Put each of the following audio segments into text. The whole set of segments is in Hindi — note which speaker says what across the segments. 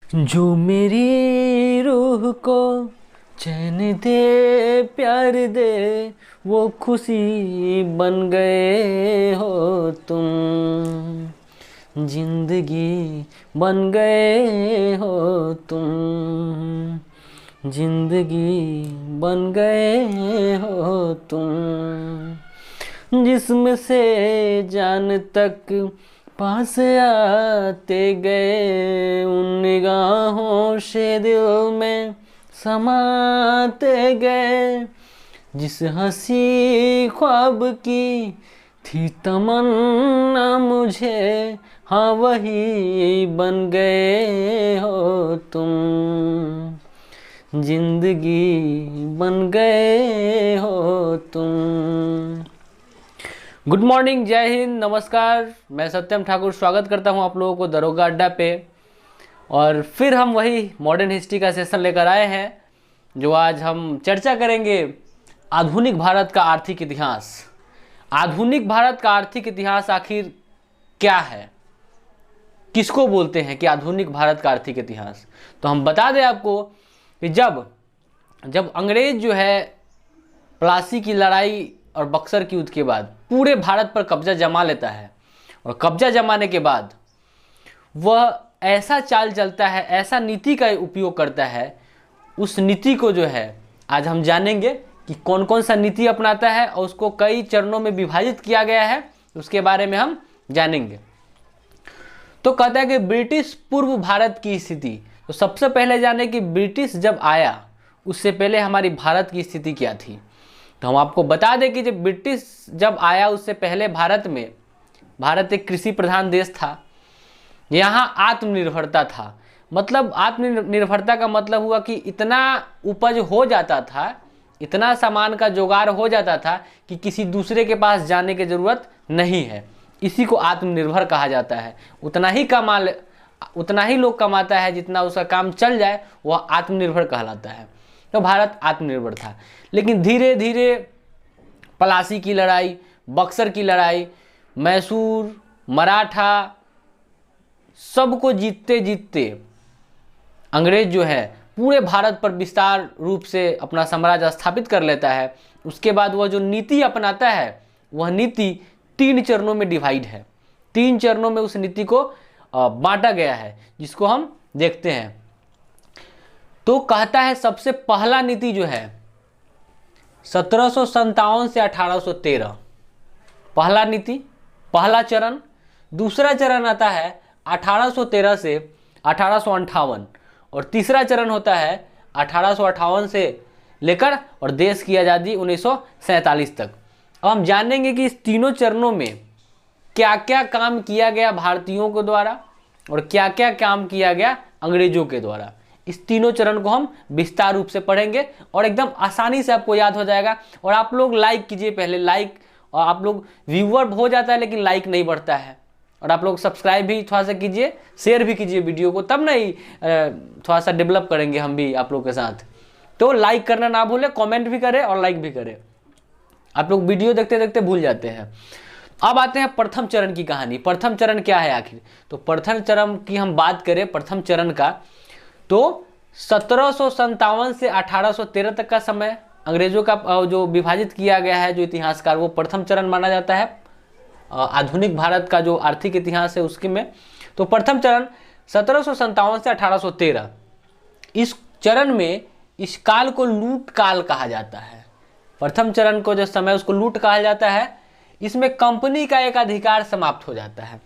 Speaker 1: जो मेरी रूह को चैन दे, प्यार दे, वो खुशी बन गए हो तुम। जिंदगी बन गए हो तुम। जिंदगी बन गए हो तुम। जिस्म से जान तक पास आते गए, उन निगाहों से दिल में समाते गए। जिस हंसी ख्वाब की थी तमन्ना मुझे, हाँ वही बन गए हो तुम। जिंदगी बन गए हो तुम। गुड मॉर्निंग, जय हिंद, नमस्कार। मैं सत्यम ठाकुर स्वागत करता हूं आप लोगों को दरोगा अड्डा पे। और फिर हम वही मॉडर्न हिस्ट्री का सेशन लेकर आए हैं, जो आज हम चर्चा करेंगे आधुनिक भारत का आर्थिक इतिहास। आधुनिक भारत का आर्थिक इतिहास आखिर क्या है, किसको बोलते हैं कि आधुनिक भारत का आर्थिक इतिहास। तो हम बता दें आपको कि जब अंग्रेज जो है प्लासी की लड़ाई और बक्सर की युद्ध के बाद पूरे भारत पर कब्जा जमा लेता है, और कब्जा जमाने के बाद वह ऐसा चाल चलता है, ऐसा नीति का उपयोग करता है। उस नीति को जो है आज हम जानेंगे कि कौन कौन सा नीति अपनाता है, और उसको कई चरणों में विभाजित किया गया है, उसके बारे में हम जानेंगे। तो कहता है कि ब्रिटिश पूर्व भारत की स्थिति। तो सबसे पहले जाने कि ब्रिटिश जब आया उससे पहले हमारी भारत की स्थिति क्या थी। तो हम आपको बता दें कि जब ब्रिटिश जब आया उससे पहले भारत एक कृषि प्रधान देश था। यहाँ आत्मनिर्भरता था। मतलब आत्मनिर्भरता का मतलब हुआ कि इतना उपज हो जाता था, इतना सामान का जुगाड़ हो जाता था कि किसी दूसरे के पास जाने की ज़रूरत नहीं है। इसी को आत्मनिर्भर कहा जाता है। उतना ही लोग कमाता है जितना उसका काम चल जाए, वह आत्मनिर्भर कहलाता है। तो भारत आत्मनिर्भर था। लेकिन धीरे धीरे प्लासी की लड़ाई, बक्सर की लड़ाई, मैसूर, मराठा, सबको जीतते जीतते अंग्रेज जो है पूरे भारत पर विस्तार रूप से अपना साम्राज्य स्थापित कर लेता है। उसके बाद वह जो नीति अपनाता है, वह नीति 3 चरणों में डिवाइड है। 3 चरणों में उस नीति को बांटा गया है, जिसको हम देखते हैं। तो कहता है सबसे पहला नीति जो है 1757 से 1813, पहला नीति, पहला चरण। दूसरा चरण आता है 1813 से 1858, और तीसरा चरण होता है 1858 से लेकर और देश की आज़ादी 1947 तक। अब हम जानेंगे कि इस तीनों चरणों में क्या क्या काम किया गया भारतीयों के द्वारा और क्या क्या काम किया गया अंग्रेजों के द्वारा। इस तीनों चरण को हम विस्तार रूप से पढ़ेंगे और एकदम आसानी से आपको याद हो जाएगा। और आप लोग लाइक कीजिए, पहले लाइक, और आप लोग व्यूअर हो जाता है लेकिन लाइक नहीं बढ़ता है। और आप लोग सब्सक्राइब भी थोड़ा सा कीजिए, शेयर भी कीजिए वीडियो को, तब नहीं थोड़ा सा डेवलप करेंगे हम भी आप लोग के साथ। तो लाइक करना ना भूलें, कमेंट भी करें और लाइक भी करें। आप लोग वीडियो देखते देखते भूल जाते हैं। अब आते हैं प्रथम चरण की कहानी। प्रथम चरण क्या है आखिर। तो प्रथम चरण की हम बात करें, प्रथम चरण का, तो 1757 से 1813 तक का समय अंग्रेजों का जो विभाजित किया गया है, जो इतिहासकार, वो प्रथम चरण माना जाता है आधुनिक भारत का जो आर्थिक इतिहास है उसके में। तो प्रथम चरण 1757 से 1813, इस चरण में इस काल को लूट काल कहा जाता है। प्रथम चरण को जो समय उसको लूट कहा जाता है। इसमें कंपनी का एकाधिकार समाप्त हो जाता है।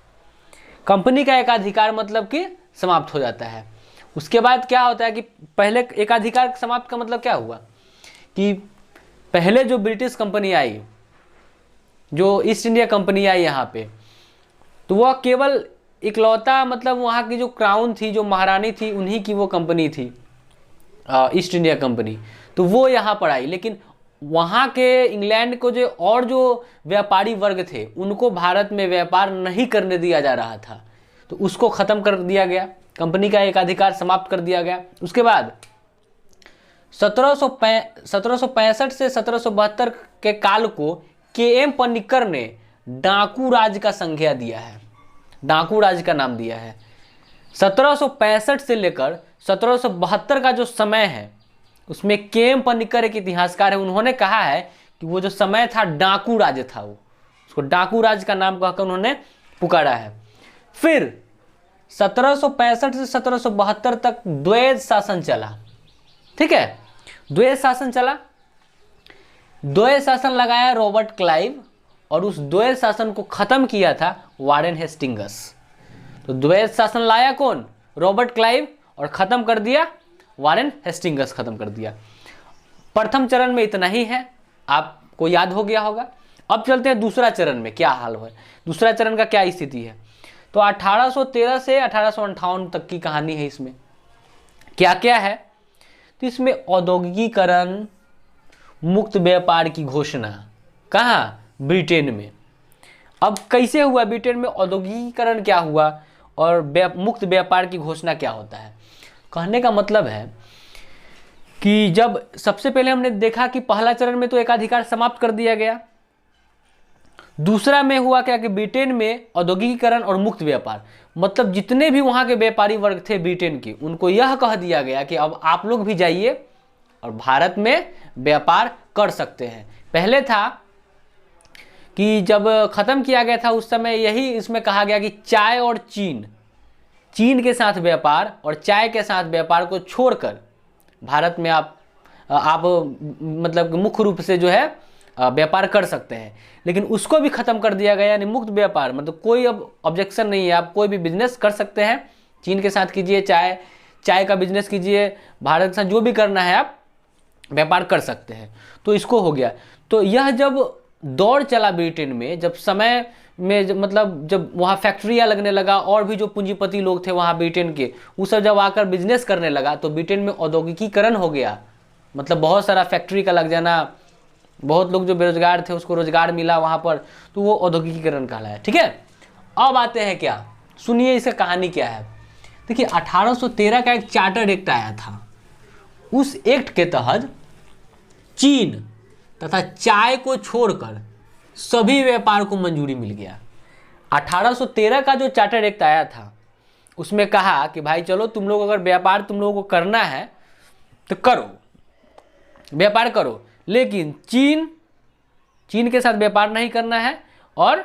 Speaker 1: कंपनी का एकाधिकार मतलब कि समाप्त हो जाता है। उसके बाद क्या होता है कि पहले एकाधिकार समाप्त का मतलब क्या हुआ कि पहले जो ब्रिटिश कंपनी आई, जो ईस्ट इंडिया कंपनी आई यहाँ पे, तो वह केवल इकलौता, मतलब वहाँ की जो क्राउन थी, जो महारानी थी, उन्हीं की वो कंपनी थी ईस्ट इंडिया कंपनी। तो वो यहाँ पर आई। लेकिन वहाँ के इंग्लैंड को जो व्यापारी वर्ग थे, उनको भारत में व्यापार नहीं करने दिया जा रहा था, तो उसको ख़त्म कर दिया गया। कंपनी का एकाधिकार समाप्त कर दिया गया। उसके बाद 1765 से 1772 के काल को के.एम. पनिक्कर ने डाकू राज का संज्ञा दिया है, डाकू राज का नाम दिया है। 1765 से लेकर 1772 का जो समय है उसमें के.एम. पनिक्कर एक इतिहासकार है, उन्होंने कहा है कि वो जो समय था डाकू राज था, वो उसको डाकू राज का नाम कहकर उन्होंने पुकारा है। फिर 1765 से 1772 तक द्वैध शासन चला, ठीक है, द्वैध शासन चला। द्वैध शासन लगाया रॉबर्ट क्लाइव और उस द्वैध शासन को खत्म किया था वारेन हेस्टिंग्स। तो द्वैध शासन लाया कौन? रॉबर्ट क्लाइव, और खत्म कर दिया वारेन हेस्टिंग्स, खत्म कर दिया। प्रथम चरण में इतना ही है, आपको याद हो गया होगा। अब चलते हैं दूसरा चरण में क्या हाल है, दूसरा चरण का क्या स्थिति है। तो 1813 से 1858 तक की कहानी है। इसमें क्या क्या है? तो इसमें औद्योगिकीकरण, मुक्त व्यापार की घोषणा, कहाँ? ब्रिटेन में। अब कैसे हुआ ब्रिटेन में औद्योगिकीकरण, क्या हुआ और मुक्त व्यापार की घोषणा क्या होता है? कहने का मतलब है कि जब सबसे पहले हमने देखा कि पहला चरण में तो एकाधिकार समाप्त कर दिया गया, दूसरा में हुआ क्या कि ब्रिटेन में औद्योगिकीकरण और मुक्त व्यापार, मतलब जितने भी वहाँ के व्यापारी वर्ग थे ब्रिटेन के, उनको यह कह दिया गया कि अब आप लोग भी जाइए और भारत में व्यापार कर सकते हैं। पहले था कि जब ख़त्म किया गया था उस समय यही इसमें कहा गया कि चाय और चीन के साथ व्यापार और चाय के साथ व्यापार को छोड़कर भारत में आप मतलब मुख्य रूप से जो है व्यापार कर सकते हैं, लेकिन उसको भी ख़त्म कर दिया गया। यानी मुक्त व्यापार मतलब कोई अब ऑब्जेक्शन नहीं है, आप कोई भी बिजनेस कर सकते हैं, चीन के साथ कीजिए, चाय का बिजनेस कीजिए, भारत के साथ जो भी करना है आप व्यापार कर सकते हैं। तो इसको हो गया। तो यह जब दौर चला ब्रिटेन में, जब समय में मतलब जब वहाँ फैक्ट्रियाँ लगने लगा और भी जो पूंजीपति लोग थे वहाँ ब्रिटेन के, वो सब जब आकर बिजनेस करने लगा तो ब्रिटेन में औद्योगिकीकरण हो गया। मतलब बहुत सारा फैक्ट्री का लग जाना, बहुत लोग जो बेरोजगार थे उसको रोजगार मिला वहाँ पर, तो वो औद्योगिकीकरण कहलाया। ठीक है, अब आते हैं क्या, सुनिए इसका कहानी क्या है। देखिए 1813 का एक चार्टर एक्ट आया था। उस एक्ट के तहत चीन तथा चाय को छोड़कर सभी व्यापार को मंजूरी मिल गया। 1813 का जो चार्टर एक्ट आया था उसमें कहा कि भाई चलो तुम लोग अगर व्यापार तुम लोगों को करना है तो करो, व्यापार करो, लेकिन चीन के साथ व्यापार नहीं करना है और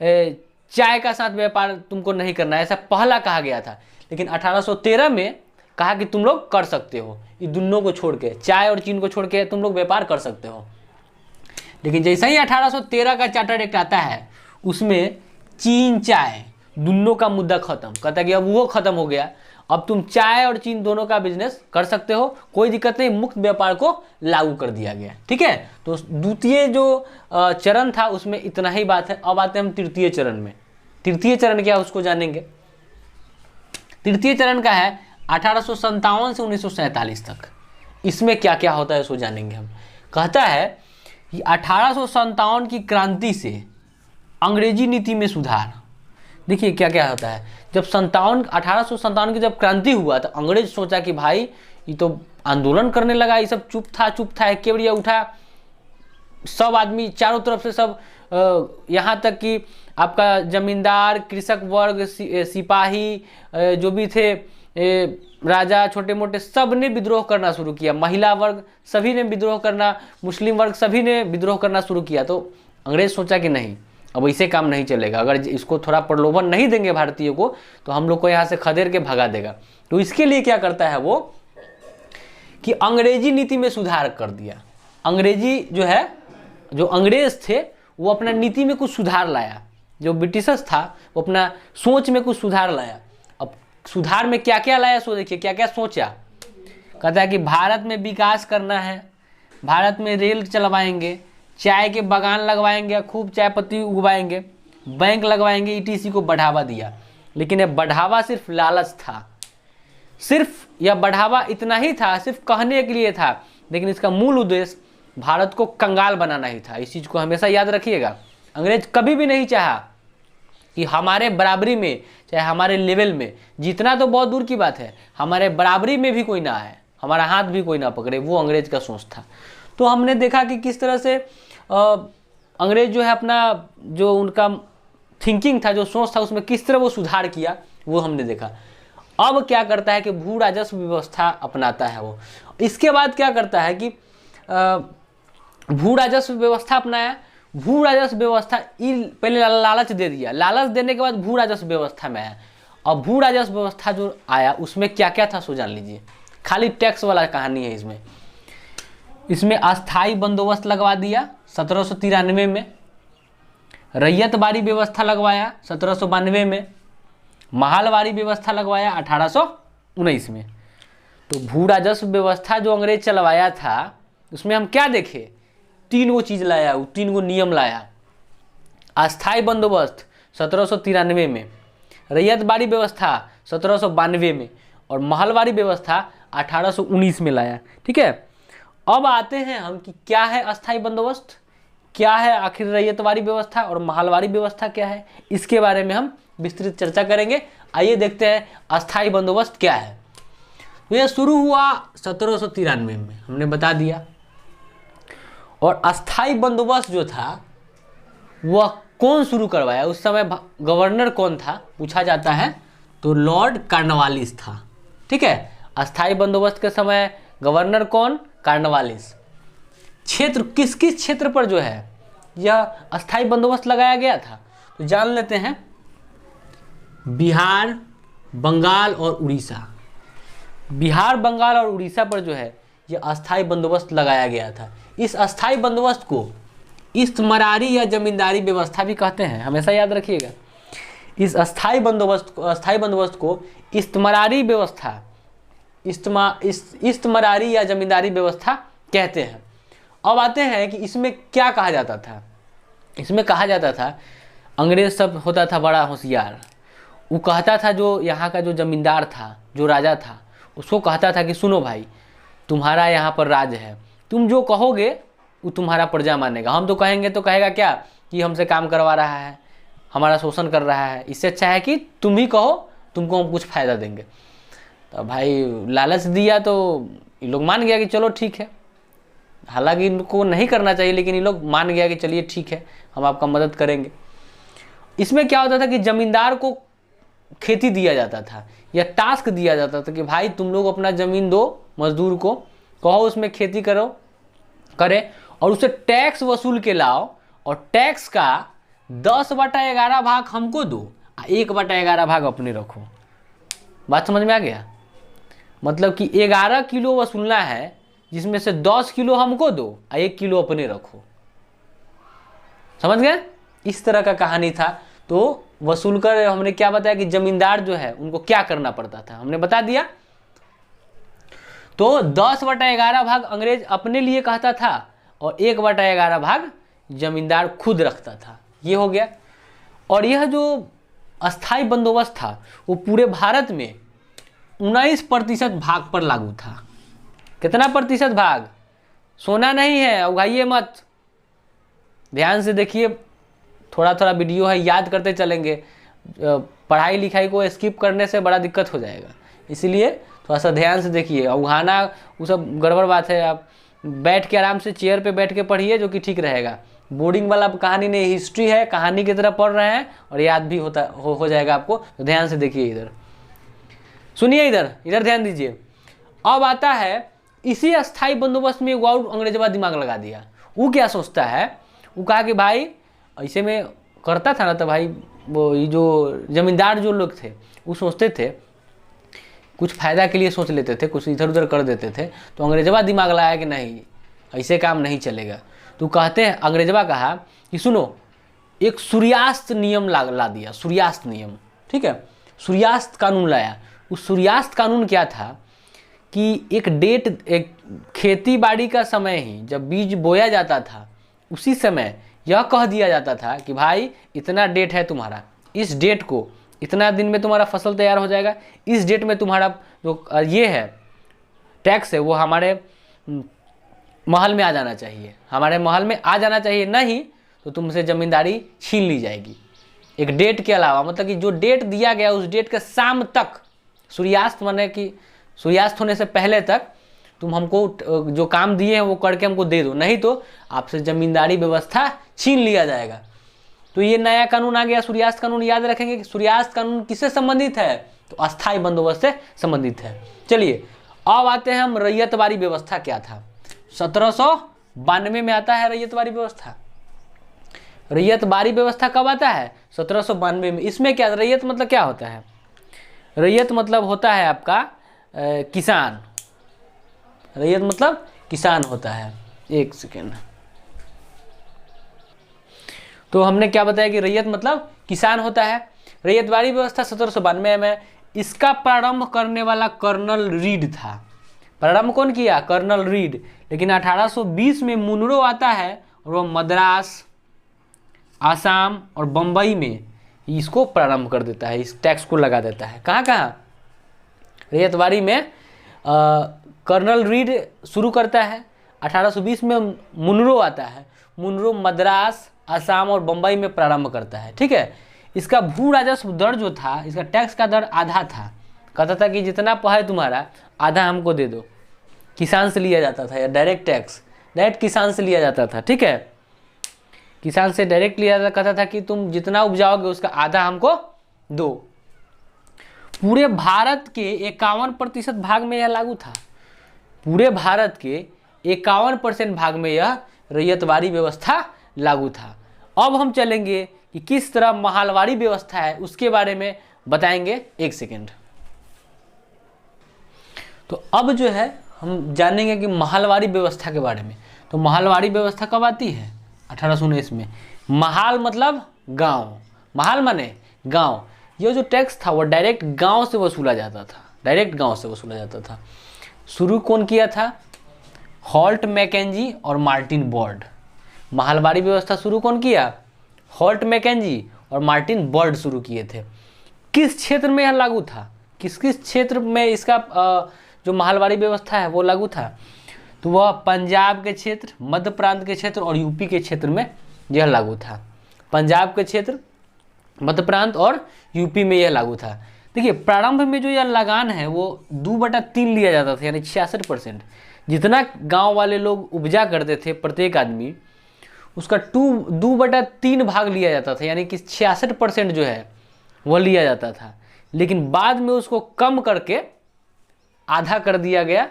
Speaker 1: चाय का साथ व्यापार तुमको नहीं करना है, ऐसा पहला कहा गया था। लेकिन 1813 में कहा कि तुम लोग कर सकते हो, ये दोनों को छोड़ के, चाय और चीन को छोड़ के तुम लोग व्यापार कर सकते हो। लेकिन जैसा ही 1813 का चार्टर एक्ट आता है उसमें चीन चाय दोनों का मुद्दा खत्म, कहता है कि अब वो खत्म हो गया, अब तुम चाय और चीन दोनों का बिजनेस कर सकते हो, कोई दिक्कत नहीं, मुक्त व्यापार को लागू कर दिया गया। ठीक है, तो द्वितीय जो चरण था उसमें इतना ही बात है। अब आते हैं हम तृतीय चरण में। तृतीय चरण क्या है उसको जानेंगे। तृतीय चरण का है 1857 से 1947 तक। इसमें क्या क्या होता है उसको जानेंगे हम। कहता है कि 1857 की क्रांति से अंग्रेजी नीति में सुधार। देखिए क्या क्या होता है, जब 1857 की जब क्रांति हुआ तो अंग्रेज सोचा कि भाई ये तो आंदोलन करने लगा, ये सब चुप था, एक केवड़िया उठा, सब आदमी चारों तरफ से सब यहाँ तक कि आपका जमींदार, कृषक वर्ग, सिपाही जो भी थे, राजा, छोटे मोटे, सब ने विद्रोह करना शुरू किया, महिला वर्ग सभी ने विद्रोह करना, मुस्लिम वर्ग सभी ने विद्रोह करना शुरू किया। तो अंग्रेज सोचा कि नहीं, अब ऐसे काम नहीं चलेगा, अगर इसको थोड़ा प्रलोभन नहीं देंगे भारतीयों को तो हम लोग को यहाँ से खदेड़ के भगा देगा। तो इसके लिए क्या करता है वो कि अंग्रेजी नीति में सुधार कर दिया। अंग्रेजी जो है, जो अंग्रेज थे वो अपना नीति में कुछ सुधार लाया, जो ब्रिटिशर्स था वो अपना सोच में कुछ सुधार लाया। अब सुधार में क्या क्या लाया सो देखिए क्या क्या सोचा। कहता है कि भारत में विकास करना है, भारत में रेल चलवाएंगे, चाय के बागान लगवाएंगे, खूब चाय पत्ती उगवाएंगे, बैंक लगवाएंगे, ईटीसी को बढ़ावा दिया। लेकिन यह बढ़ावा सिर्फ लालच था, सिर्फ यह बढ़ावा इतना ही था, सिर्फ कहने के लिए था, लेकिन इसका मूल उद्देश्य भारत को कंगाल बनाना ही था। इस चीज़ को हमेशा याद रखिएगा। अंग्रेज कभी भी नहीं चाहा कि हमारे बराबरी में, चाहे हमारे लेवल में, जितना तो बहुत दूर की बात है, हमारे बराबरी में भी कोई ना आए, हमारा हाथ भी कोई ना पकड़े, वो अंग्रेज का सोच था। तो हमने देखा कि किस तरह से अंग्रेज जो है अपना जो उनका थिंकिंग था, जो सोच था, उसमें किस तरह वो सुधार किया, वो हमने देखा। अब क्या करता है कि भू राजस्व व्यवस्था अपनाता है वो। इसके बाद क्या करता है कि भू राजस्व व्यवस्था अपनाया। भू राजस्व व्यवस्था पहले लालच दे दिया, लालच देने के बाद भू राजस्व व्यवस्था में आया। अब भू राजस्व व्यवस्था जो आया उसमें क्या क्या था सो जान लीजिए, खाली टैक्स वाला कहानी है इसमें। इसमें अस्थाई बंदोबस्त लगवा दिया 1793 में, रैयतवारी व्यवस्था लगवाया 1792 में, महालवारी व्यवस्था लगवाया 1819 में। तो भू राजस्व व्यवस्था जो अंग्रेज चलवाया था उसमें हम क्या देखे, 3 गो चीज़ लाया, वो 3 गो नियम लाया। अस्थाई बंदोबस्त 1793 में, रैयतवारी व्यवस्था 1792 में और महलवारी व्यवस्था 1819 में लाया। ठीक है, अब आते हैं हम कि क्या है अस्थाई बंदोबस्त, क्या है आखिर रैयतवारी व्यवस्था और महलवारी व्यवस्था क्या है, इसके बारे में हम विस्तृत चर्चा करेंगे। आइए देखते हैं अस्थाई बंदोबस्त क्या है। तो यह शुरू हुआ 1793 में, हमने बता दिया। और अस्थाई बंदोबस्त जो था वह कौन शुरू करवाया, उस समय गवर्नर कौन था पूछा जाता है, तो लॉर्ड कॉर्नवालिस था। ठीक है, अस्थाई बंदोबस्त के समय गवर्नर कौन, कॉर्नवालिस। क्षेत्र किस किस क्षेत्र पर जो है यह अस्थाई बंदोबस्त लगाया गया था, तो जान लेते हैं। बिहार, बंगाल और उड़ीसा, बिहार, बंगाल और उड़ीसा पर जो है यह अस्थाई बंदोबस्त लगाया गया था। इस अस्थाई बंदोबस्त को इस्तमरारी या जमींदारी व्यवस्था भी कहते हैं, हमेशा याद रखिएगा। इस अस्थाई बंदोबस्त को इस्तमरारी व्यवस्था, इस्तमरारी या जमींदारी व्यवस्था कहते हैं। अब आते हैं कि इसमें क्या कहा जाता था। इसमें कहा जाता था, अंग्रेज सब होता था बड़ा होशियार, वो कहता था जो यहाँ का जो जमींदार था, जो राजा था, उसको कहता था कि सुनो भाई, तुम्हारा यहाँ पर राज है, तुम जो कहोगे वो तुम्हारा प्रजा मानेगा। हम तो कहेंगे तो कहेगा क्या कि हमसे काम करवा रहा है, हमारा शोषण कर रहा है, इससे अच्छा है कि तुम ही कहो, तुमको हम कुछ फ़ायदा देंगे। तो भाई लालच दिया तो ये लोग मान गया कि चलो ठीक है, हालांकि इनको नहीं करना चाहिए लेकिन ये लोग मान गया कि चलिए ठीक है, हम आपका मदद करेंगे। इसमें क्या होता था कि जमींदार को खेती दिया जाता था या टास्क दिया जाता था कि भाई तुम लोग अपना ज़मीन दो मजदूर को, कहो उसमें खेती करे और उसे टैक्स वसूल के लाओ और टैक्स का 10/11 भाग हमको दो, 1/11 भाग अपने रखो। बात समझ में आ गया? मतलब कि 11 किलो वसूलना है, जिसमें से 10 किलो हमको दो और 1 किलो अपने रखो। समझ गए? इस तरह का कहानी था। तो वसूल कर हमने क्या बताया कि जमींदार जो है उनको क्या करना पड़ता था, हमने बता दिया। तो 10/11 भाग अंग्रेज अपने लिए कहता था और 1/11 भाग जमींदार खुद रखता था। ये हो गया। और यह जो अस्थाई बंदोबस्त था वो पूरे भारत में 19% भाग पर लागू था। कितना प्रतिशत भाग? सोना नहीं है, उगाइए मत, ध्यान से देखिए, थोड़ा थोड़ा वीडियो है, याद करते चलेंगे। पढ़ाई लिखाई को स्किप करने से बड़ा दिक्कत हो जाएगा, इसलिए थोड़ा सा ध्यान से देखिए। उगाना वो सब गड़बड़ बात है, आप बैठ के आराम से चेयर पे बैठ के पढ़िए जो कि ठीक रहेगा। बोर्डिंग वाला कहानी नहीं, हिस्ट्री है, कहानी की तरह पढ़ रहे हैं और याद भी हो जाएगा आपको। तो ध्यान से देखिए, इधर सुनिए, इधर ध्यान दीजिए। अब आता है इसी अस्थाई बंदोबस्त में और अंग्रेजवा दिमाग लगा दिया। वो क्या सोचता है, वो कहा कि भाई ऐसे में करता था ना तो भाई वो ये जो जमींदार जो लोग थे वो सोचते थे, कुछ फ़ायदा के लिए सोच लेते थे, कुछ इधर उधर कर देते थे। तो अंग्रेजवा दिमाग लगाया कि नहीं, ऐसे काम नहीं चलेगा। तो कहते हैं, अंग्रेजवा कहा कि सुनो, एक सूर्यास्त नियम ला दिया, सूर्यास्त नियम। ठीक है, सूर्यास्त कानून लाया। उस सूर्यास्त कानून क्या था कि एक खेती बाड़ी का समय ही जब बीज बोया जाता था, उसी समय यह कह दिया जाता था कि भाई इतना डेट है तुम्हारा, इस डेट को इतना दिन में तुम्हारा फसल तैयार हो जाएगा, इस डेट में तुम्हारा जो ये है टैक्स है वो हमारे महल में आ जाना चाहिए, हमारे महल में आ जाना चाहिए, नहीं तो तुमसे ज़मींदारी छीन ली जाएगी। एक डेट के अलावा, मतलब कि जो डेट दिया गया उस डेट के शाम तक, सूर्यास्त माने कि सूर्यास्त होने से पहले तक तुम हमको जो काम दिए हैं वो करके हमको दे दो, नहीं तो आपसे ज़मींदारी व्यवस्था छीन लिया जाएगा। तो ये नया कानून आ गया, सूर्यास्त कानून। याद रखेंगे कि सूर्यास्त कानून किससे संबंधित है, तो अस्थाई बंदोबस्त से संबंधित है। चलिए अब आते हैं हम रैयतवारी व्यवस्था क्या था। 1792 में आता है रैयतवारी व्यवस्था। रैयतवारी व्यवस्था कब आता है? 1792 में। इसमें क्या, रैयत मतलब क्या होता है? रैयत मतलब होता है आपका किसान। रैयत मतलब किसान होता है। एक सेकेंड, तो हमने क्या बताया कि रैयत मतलब किसान होता है। रैयतवारी व्यवस्था 1792 में। इसका प्रारंभ करने वाला कर्नल रीड था। प्रारंभ कौन किया? Colonel Reid. लेकिन 1820 में मुनरो आता है और वो मद्रास, आसाम और बम्बई में इसको प्रारंभ कर देता है, इस टैक्स को लगा देता है। कहाँ कहाँ? रैयतवारी में कर्नल रीड शुरू करता है। 1820 में मुनरो आता है। मुनरो मद्रास, आसाम और बम्बई में प्रारंभ करता है। ठीक है। इसका भू राजस्व दर जो था, इसका टैक्स का दर आधा था। कहता था कि जितना है तुम्हारा आधा हमको दे दो। किसान से लिया जाता था, या डायरेक्ट टैक्स डायरेक्ट किसान से लिया जाता था। ठीक है, किसान से डायरेक्ट लिया जाता। कहता था कि तुम जितना उपजाओगे उसका आधा हमको दो। पूरे भारत के 51% भाग में यह लागू था। पूरे भारत के 51% भाग में यह रैयतवारी व्यवस्था लागू था। अब हम चलेंगे कि किस तरह महलवारी व्यवस्था है उसके बारे में बताएंगे। एक सेकेंड, तो अब जो है हम जानेंगे कि महलवारी व्यवस्था के बारे में। तो महलवारी व्यवस्था कब आती है? 1819 में। महाल मतलब गांव, महाल माने गांव। ये जो टैक्स था वो डायरेक्ट गांव से वसूला जाता था, डायरेक्ट गांव से वसूला जाता था। शुरू कौन किया था? हॉल्ट मैकेंजी और मार्टिन बर्ड। महलवारी व्यवस्था शुरू कौन किया? हॉल्ट मैकेंजी और मार्टिन बर्ड शुरू किए थे। किस क्षेत्र में यह लागू था? किस किस क्षेत्र में इसका जो महलवारी व्यवस्था है वो लागू था? तो वह पंजाब के क्षेत्र, मध्य प्रांत के क्षेत्र और यूपी के क्षेत्र में यह लागू था। पंजाब के क्षेत्र, मध्य प्रांत और यूपी में यह लागू था। देखिए प्रारंभ में जो यह लगान है वो 2/3 लिया जाता था, यानी 66%। जितना गांव वाले लोग उपजा करते थे प्रत्येक आदमी, उसका 2/3 भाग लिया जाता था, यानी कि 66% जो है वह लिया जाता था। लेकिन बाद में उसको कम करके आधा कर दिया गया,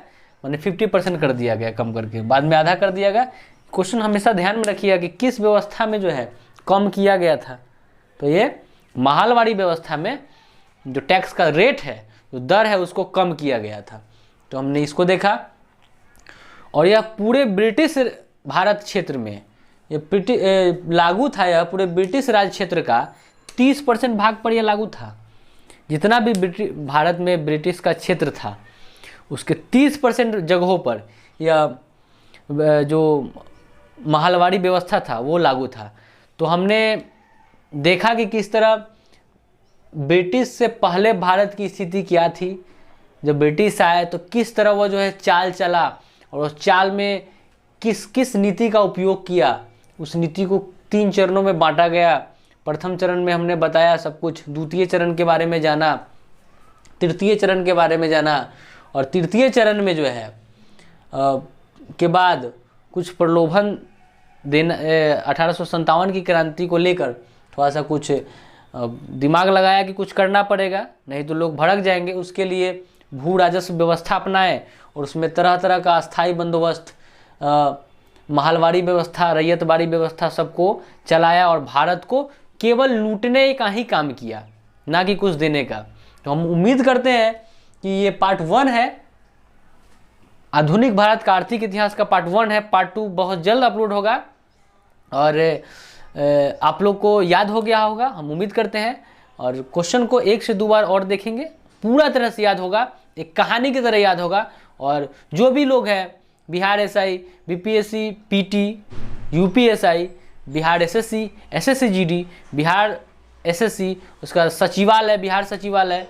Speaker 1: माने 50% कर दिया गया, कम करके बाद में आधा कर दिया गया। क्वेश्चन हमेशा ध्यान में रखिएगा कि किस व्यवस्था में जो है कम किया गया था। तो ये महलवारी व्यवस्था में जो टैक्स का रेट है, जो दर है, उसको कम किया गया था। तो हमने इसको देखा। और यह पूरे ब्रिटिश भारत क्षेत्र में ये लागू था। यह पूरे ब्रिटिश राज क्षेत्र का 30% भाग पर यह लागू था। जितना भी भारत में ब्रिटिश का क्षेत्र था उसके 30% जगहों पर यह जो महलवारी व्यवस्था था वो लागू था। तो हमने देखा कि किस तरह ब्रिटिश से पहले भारत की स्थिति क्या थी। जब ब्रिटिश आए तो किस तरह वो जो है चाल चला, और उस चाल में किस किस नीति का उपयोग किया। उस नीति को 3 चरणों में बांटा गया। प्रथम चरण में हमने बताया सब कुछ, द्वितीय चरण के बारे में जाना, तृतीय चरण के बारे में जाना, और तृतीय चरण में जो है के बाद कुछ प्रलोभन देना। 1857 की क्रांति को लेकर थोड़ा सा कुछ दिमाग लगाया कि कुछ करना पड़ेगा, नहीं तो लोग भड़क जाएंगे। उसके लिए भू राजस्व व्यवस्था अपनाए और उसमें तरह तरह का अस्थाई बंदोबस्त, महलवारी व्यवस्था, रैयतवारी व्यवस्था सबको चलाया और भारत को केवल लूटने का ही काम किया, ना कि कुछ देने का। तो हम उम्मीद करते हैं कि ये पार्ट 1 है, आधुनिक भारत का आर्थिक इतिहास का पार्ट 1 है। पार्ट 2 बहुत जल्द अपलोड होगा और आप लोग को याद हो गया होगा, हम उम्मीद करते हैं। और क्वेश्चन को 1 से 2 बार और देखेंगे, पूरा तरह से याद होगा, एक कहानी की तरह याद होगा। और जो भी लोग हैं Bihar SI, BPSC, PT, UPSI, Bihar SSC, SSC GD, Bihar SSC, उसका सचिवालय, बिहार सचिवालय,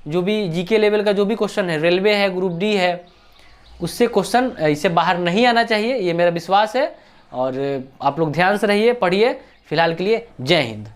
Speaker 1: जो भी जीके लेवल का जो भी क्वेश्चन है, रेलवे है, ग्रुप डी है, उससे क्वेश्चन इससे बाहर नहीं आना चाहिए, ये मेरा विश्वास है। और आप लोग ध्यान से रहिए, पढ़िए। फिलहाल के लिए जय हिंद।